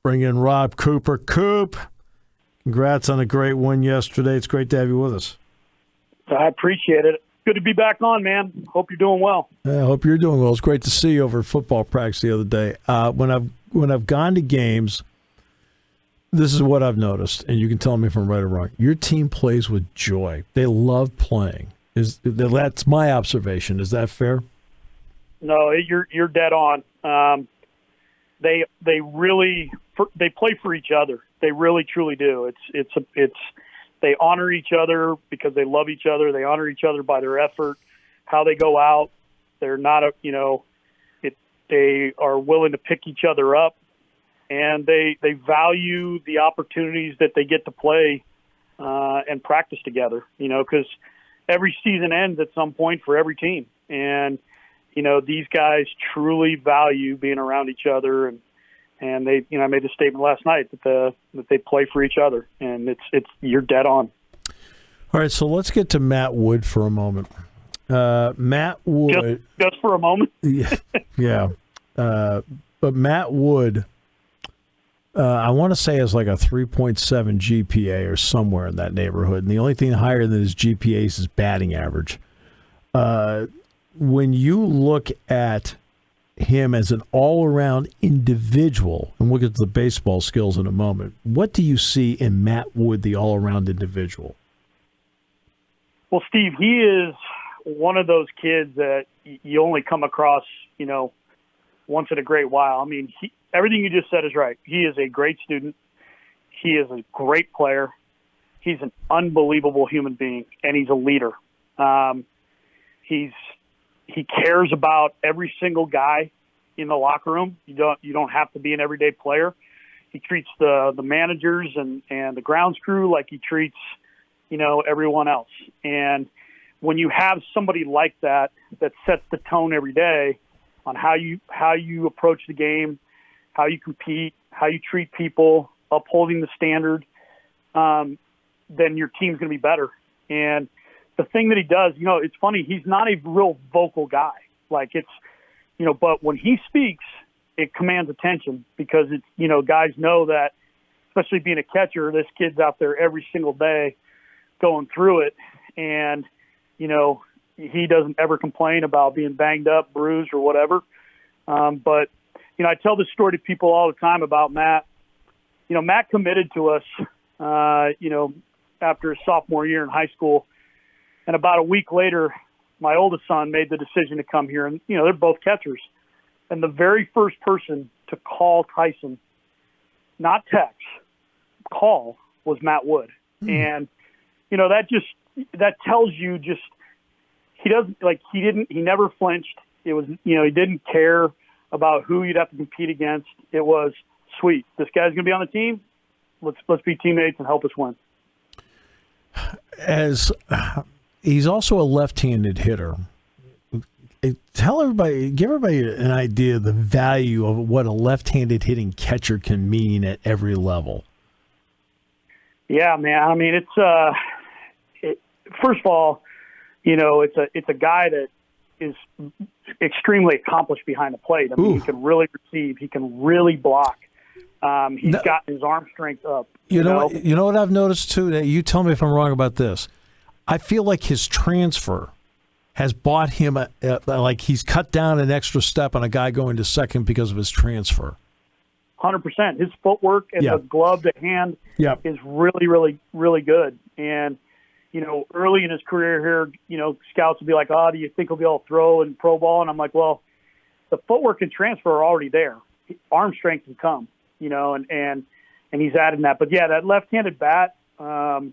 Bring in Rob Cooper. Coop, congrats on a great win yesterday. It's great to have you with us. I appreciate it. Good to be back on, man. Hope you're doing well. I hope you're doing well. It's great to see you over at football practice the other day. When I've gone to games, this is what I've noticed, and you can tell me if I'm right or wrong. Your team plays with joy. They love playing. That's my observation. Is that fair? No, you're dead on. They play for each other. They really truly do. They honor each other because they love each other. They honor each other by their effort, how they go out. They're not they are willing to pick each other up, and they value the opportunities that they get to play and practice together. Because every season ends at some point for every team, and these guys truly value being around each other, and they, I made the statement last night that they play for each other, and you're dead on. All right, so let's get to Matt Wood for a moment. Matt Wood, just for a moment. yeah. But Matt Wood, I want to say has like a 3.7 GPA or somewhere in that neighborhood, and the only thing higher than his GPA is his batting average. When you look at him as an all-around individual, and we'll get to the baseball skills in a moment, what do you see in Matt Wood, the all-around individual? Well, Steve, he is one of those kids that you only come across, once in a great while. I mean, everything you just said is right. He is a great student. He is a great player. He's an unbelievable human being, and he's a leader. He cares about every single guy in the locker room. You don't have to be an everyday player. He treats the managers and the grounds crew like he treats, everyone else. And when you have somebody like that sets the tone every day on how you approach the game, how you compete, how you treat people, upholding the standard, then your team's going to be better. And the thing that he does, it's funny, he's not a real vocal guy. Like but when he speaks, it commands attention because guys know that, especially being a catcher, this kid's out there every single day going through it. And, he doesn't ever complain about being banged up, bruised, or whatever. But I tell this story to people all the time about Matt. Matt committed to us, after his sophomore year in high school. And about a week later, my oldest son made the decision to come here. And, they're both catchers. And the very first person to call Tyson, not text, call, was Matt Wood. And, that tells you he never flinched. It was, he didn't care about who you'd have to compete against. It was, sweet, this guy's going to be on the team. Let's be teammates and help us win. As he's also a left-handed hitter. Give everybody an idea of the value of what a left-handed hitting catcher can mean at every level. Yeah, man. I mean, first of all, it's a guy that is extremely accomplished behind the plate. I mean, He can really receive. He can really block. He's got his arm strength up. You know what I've noticed too? You tell me if I'm wrong about this. I feel like his transfer has bought him like he's cut down an extra step on a guy going to second because of his transfer. 100%. His footwork and the glove to hand is really, really, really good. And early in his career here, scouts would be like, "Oh, do you think he'll be able to throw and pro ball?" And I'm like, "Well, the footwork and transfer are already there. Arm strength can come, and he's adding that. But yeah, that left-handed bat, and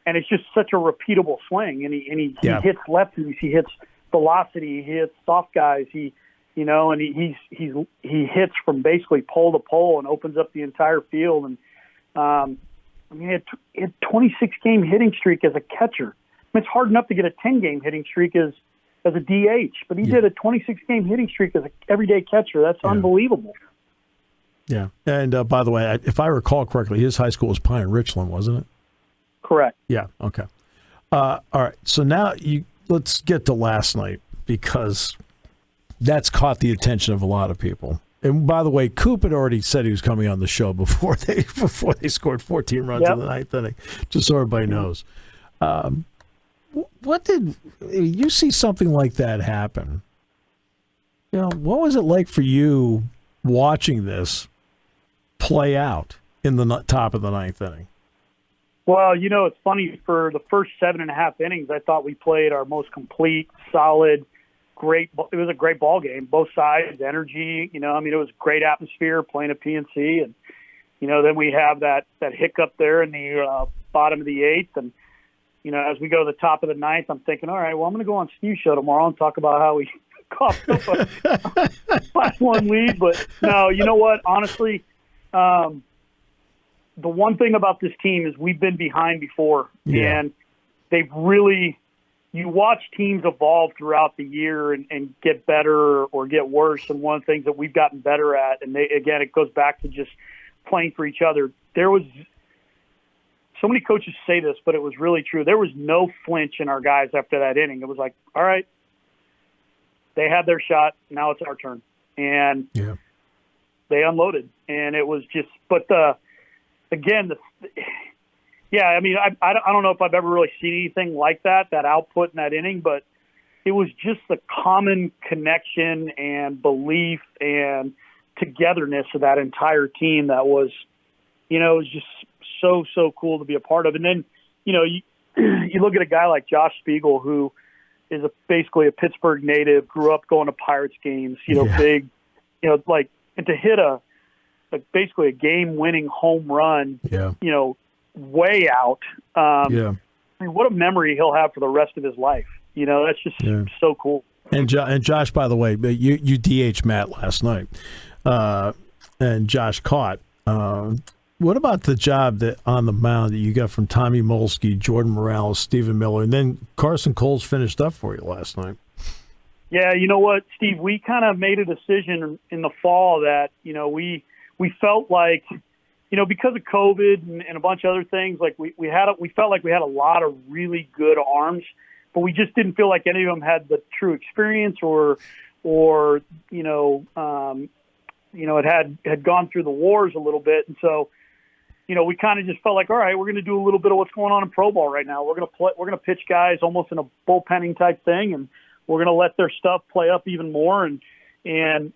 it's just such a repeatable swing. And he hits lefties, he hits velocity, he hits soft guys. He hits from basically pole to pole and opens up the entire field. And he had 26-game hitting streak as a catcher. I mean, it's hard enough to get a 10-game hitting streak as a DH, but he did a 26-game hitting streak as an everyday catcher. That's unbelievable. Yeah. And by the way, if I recall correctly, his high school was Pine Richland, wasn't it? Correct. Yeah. Okay. All right. So now let's get to last night because that's caught the attention of a lot of people. And by the way, Coop had already said he was coming on the show before they scored 14 runs in the ninth inning, just so everybody knows. What did you see something like that happen? What was it like for you watching this play out in the top of the ninth inning? Well, it's funny. For the first 7.5 innings, I thought we played our most complete, solid, great. It was a great ball game, both sides, energy. It was great atmosphere playing at PNC, and then we have that hiccup there in the bottom of the eighth, and as we go to the top of the ninth, I'm thinking, all right, well, I'm going to go on Steve's show tomorrow and talk about how we coughed up a 5-1 lead. But no, you know what? Honestly, the one thing about this team is we've been behind before, and they've really – you watch teams evolve throughout the year and get better or get worse, and one of the things that we've gotten better at, and it goes back to just playing for each other. There was – so many coaches say this, but it was really true. There was no flinch in our guys after that inning. It was like, all right, they had their shot. Now it's our turn. And they unloaded. And it was just – but I don't know if I've ever really seen anything like that output in that inning, but it was just the common connection and belief and togetherness of that entire team that was, it was just so cool to be a part of. And then, you look at a guy like Josh Spiegel, who is basically a Pittsburgh native, grew up going to Pirates games, big, and to hit basically a game-winning home run, way out. I mean, what a memory he'll have for the rest of his life. That's just so cool. And Josh, by the way, you DH Matt last night, and Josh caught. What about the job that on the mound that you got from Tommy Molsky, Jordan Morales, Stephen Miller, and then Carson Coles finished up for you last night? Yeah, you know what, Steve? We kind of made a decision in the fall that we felt like because of COVID and a bunch of other things, like we felt like we had a lot of really good arms, but we just didn't feel like any of them had the true experience or it had gone through the wars a little bit, and so. We kind of just felt like, all right, we're going to do a little bit of what's going on in pro ball right now. We're going to pitch guys almost in a bullpenning type thing, and we're going to let their stuff play up even more. And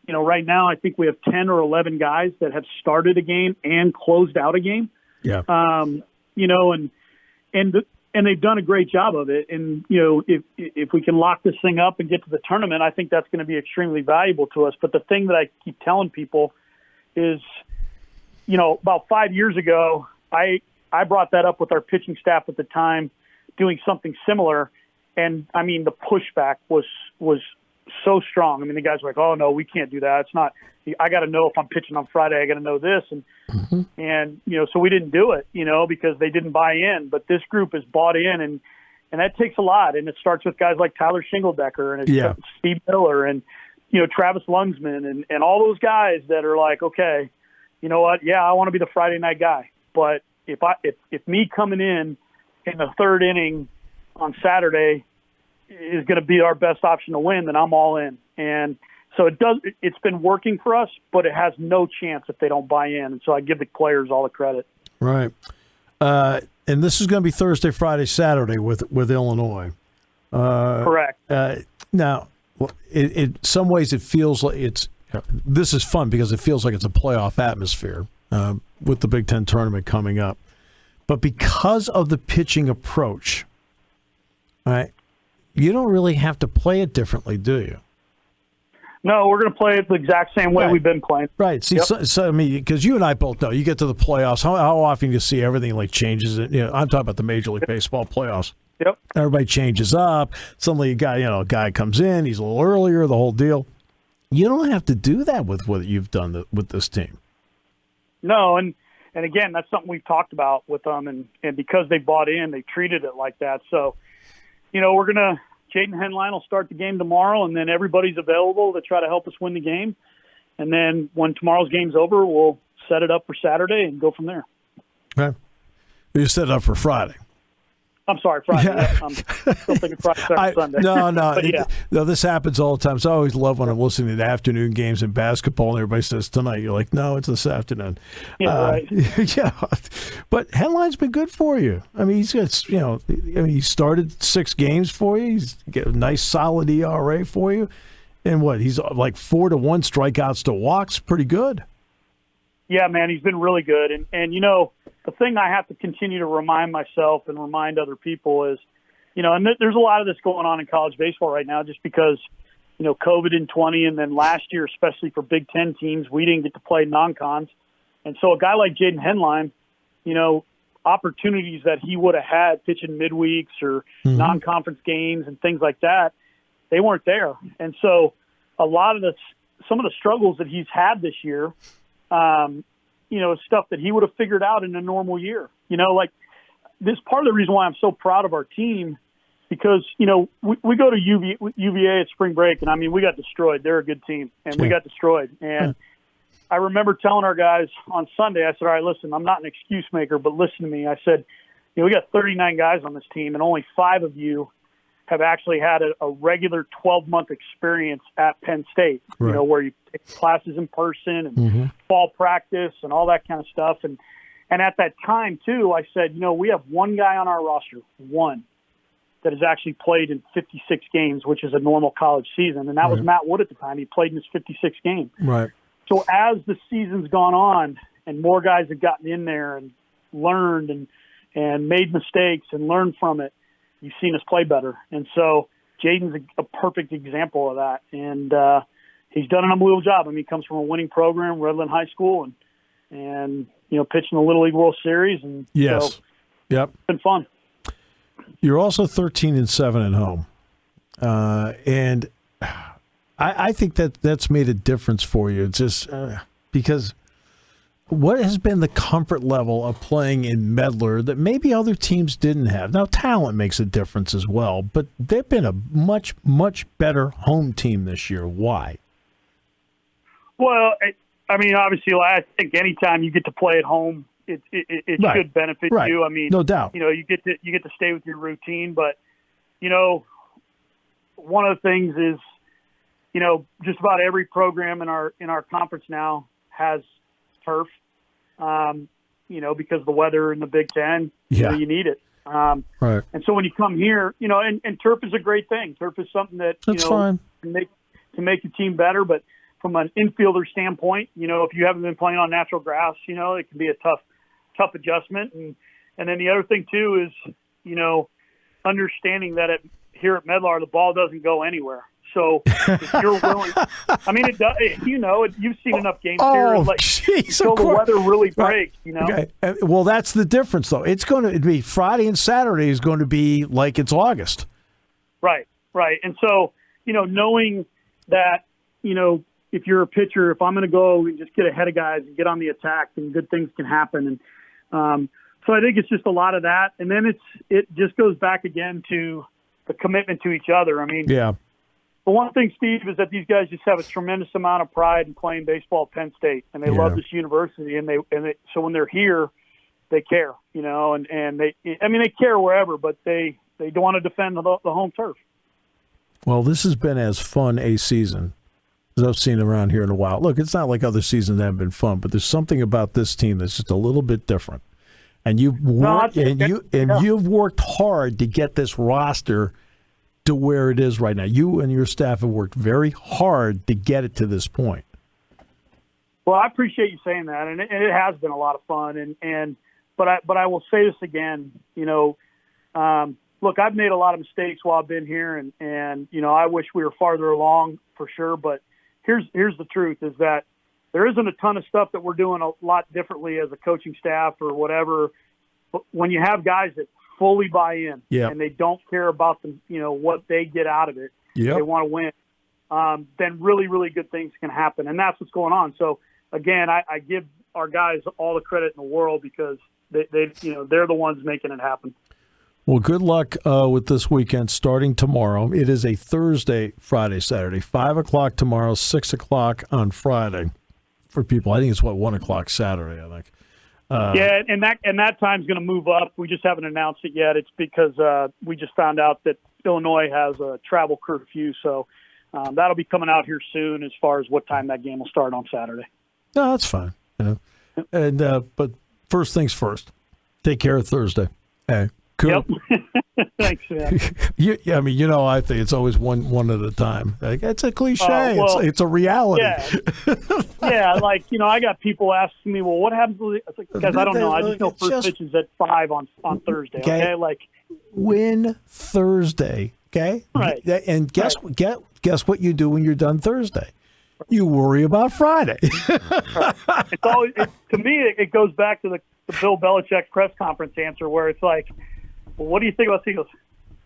right now I think we have 10 or 11 guys that have started a game and closed out a game. Yeah. And they've done a great job of it. And if we can lock this thing up and get to the tournament, I think that's going to be extremely valuable to us. But the thing that I keep telling people is, about 5 years ago, I brought that up with our pitching staff at the time, doing something similar. And I mean, the pushback was so strong. I mean, the guys were like, "Oh no, we can't do that. It's not. I got to know if I'm pitching on Friday. I got to know this." And so we didn't do it, because they didn't buy in. But this group is bought in, and that takes a lot. And it starts with guys like Tyler Shingledecker and Steve Miller and Travis Lungsman and all those guys that are like, okay. You know what? Yeah, I want to be the Friday night guy. But if me coming in the third inning on Saturday is going to be our best option to win, then I'm all in. And so it's been working for us, but it has no chance if they don't buy in. And so I give the players all the credit. Right. And this is going to be Thursday, Friday, Saturday with Illinois. Correct. Now, in some ways it feels like this is fun because it feels like it's a playoff atmosphere with the Big Ten tournament coming up. But because of the pitching approach, right, you don't really have to play it differently, do you? No, we're going to play it the exact same way we've been playing. Right. See, so I mean, because you and I both know, you get to the playoffs, how often you see everything like changes. I'm talking about the Major League Baseball playoffs. Yep. Everybody changes up. Suddenly, a guy comes in. He's a little earlier. The whole deal. You don't have to do that with what you've done with this team. No, and again, that's something we've talked about with them, and because they bought in, they treated it like that. So, we're gonna Jaden Henline will start the game tomorrow, and then everybody's available to try to help us win the game. And then when tomorrow's game's over, we'll set it up for Saturday and go from there. Okay. You set it up for Friday. I'm sorry, Friday. Yeah. I'm still thinking Friday, Saturday, Sunday. No, Yeah. no. This happens all the time. So I always love when I'm listening to the afternoon games in basketball, and everybody says tonight. You're like, no, it's this afternoon. Yeah, right. Yeah, but Headline's been good for you. I mean, he's got, he started 6 games for you. He's got a nice, solid ERA for you, and he's like 4-1 strikeouts to walks. Pretty good. Yeah, man, he's been really good. And the thing I have to continue to remind myself and remind other people is, and there's a lot of this going on in college baseball right now just because, COVID in 20 and then last year, especially for Big Ten teams, we didn't get to play non-cons. And so a guy like Jaden Henline, opportunities that he would have had pitching midweeks or non-conference games and things like that, they weren't there. And so some of the struggles that he's had this year, stuff that he would have figured out in a normal year. This part of the reason why I'm so proud of our team, because, we go to UVA at spring break, and, I mean, we got destroyed. They're a good team, and we got destroyed. And I remember telling our guys on Sunday, I said, all right, listen, I'm not an excuse maker, but listen to me. I said, we got 39 guys on this team, and only 5 of you have actually had a regular 12-month experience at Penn State, right. Where you take classes in person and fall practice and all that kind of stuff. And at that time, too, I said, we have one guy on our roster, one, that has actually played in 56 games, which is a normal college season. And that was Matt Wood at the time. He played in his 56th game. Right. So as the season's gone on and more guys have gotten in there and learned and made mistakes and learned from it, you've seen us play better. And so Jaden's a perfect example of that. And he's done an unbelievable job. I mean, he comes from a winning program, Redland High School, and pitching the Little League World Series. And yes. So Yep. It's been fun. You're also 13-7 at home. And I think that's made a difference for you. It's just because what has been the comfort level of playing in Medlar that maybe other teams didn't have? Now, talent makes a difference as well, but they've been a much, much better home team this year. Why? Well, I mean, obviously, I think anytime you get to play at home, it Right. should benefit Right. you. I mean, No doubt. you get to stay with your routine, but one of the things is, just about every program in our conference now has turf, because of the weather in the Big Ten, you need it. Right. And so when you come here, and turf is a great thing. Turf is something that, That's fine. can make your team better. But from an infielder standpoint, if you haven't been playing on natural grass, it can be a tough adjustment. And then the other thing too is, understanding that here at Medlar, the ball doesn't go anywhere. So if you're willing, I mean, it does. You've seen enough games here. Geez, the weather really breaks. Okay. Well, that's the difference, though. It's going to be Friday and Saturday is going to be like it's August. Right. And so, knowing that, if you're a pitcher, if I'm going to go and just get ahead of guys and get on the attack, then good things can happen. And so I think it's just a lot of that. And then it just goes back again to the commitment to each other. I mean, yeah. The one thing, Steve, is that these guys just have a tremendous amount of pride in playing baseball at Penn State, and they love this university. And so when they're here, they care, and they care wherever, but they don't want to defend the home turf. Well, this has been as fun a season as I've seen around here in a while. Look, it's not like other seasons that haven't been fun, but there's something about this team that's just a little bit different. And you've worked hard to get this roster to where it is right now. You and your staff have worked very hard to get it to this point. Well, I appreciate you saying that, and it has been a lot of fun. But I will say this again. Look, I've made a lot of mistakes while I've been here, and I wish we were farther along for sure. But here's the truth: is that there isn't a ton of stuff that we're doing a lot differently as a coaching staff or whatever. But when you have guys that fully buy in and they don't care about what they get out of it, they want to win, then really, really good things can happen. And that's what's going on. So again, I give our guys all the credit in the world because they're the ones making it happen. Well, good luck with this weekend starting tomorrow. It is a Thursday, Friday, Saturday, 5 o'clock tomorrow, 6 o'clock on Friday for people. I think it's 1 o'clock Saturday, I think. Yeah, and that time's going to move up. We just haven't announced it yet. It's because we just found out that Illinois has a travel curfew, so that'll be coming out here soon as far as what time that game will start on Saturday. No, that's fine. And but first things first, take care of Thursday. Hey, cool. Yep. Thanks, man. I think it's always one at a time. Like, it's a cliche. It's a reality. Yeah, I got people asking me, well, what happens? Because I don't know. I just know first pitch is at 5 on Thursday. Okay, win Thursday. Okay, right. And guess what you do when you're done Thursday? You worry about Friday. It's always to me. It goes back to the Bill Belichick press conference answer where it's like, well, what do you think about Seagulls?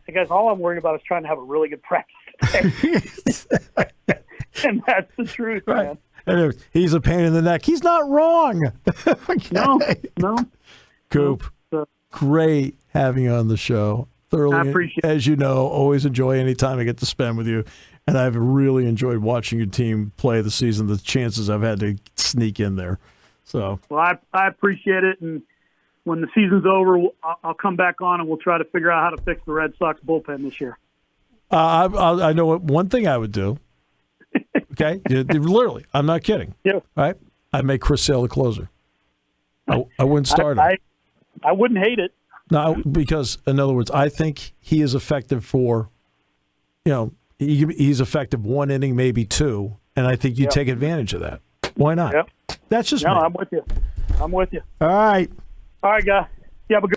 Hey guys, all I'm worrying about is trying to have a really good practice today. And that's the truth, right. Man. And he's a pain in the neck. He's not wrong. Okay. No. Coop, great having you on the show. Thoroughly, I appreciate it. As you know, always enjoy any time I get to spend with you. And I've really enjoyed watching your team play the season, the chances I've had to sneak in there. So, well, I appreciate it. And when the season's over, I'll come back on and we'll try to figure out how to fix the Red Sox bullpen this year. I know one thing I would do. Okay? Literally, I'm not kidding. Yeah. Right? I'd make Chris Sale the closer. I wouldn't start him. I wouldn't hate it. No, because, in other words, I think he is effective for, he's effective one inning, maybe two, and I think you take advantage of that. Why not? Yep. That's just me. I'm with you. All right. All right, guys. You have a good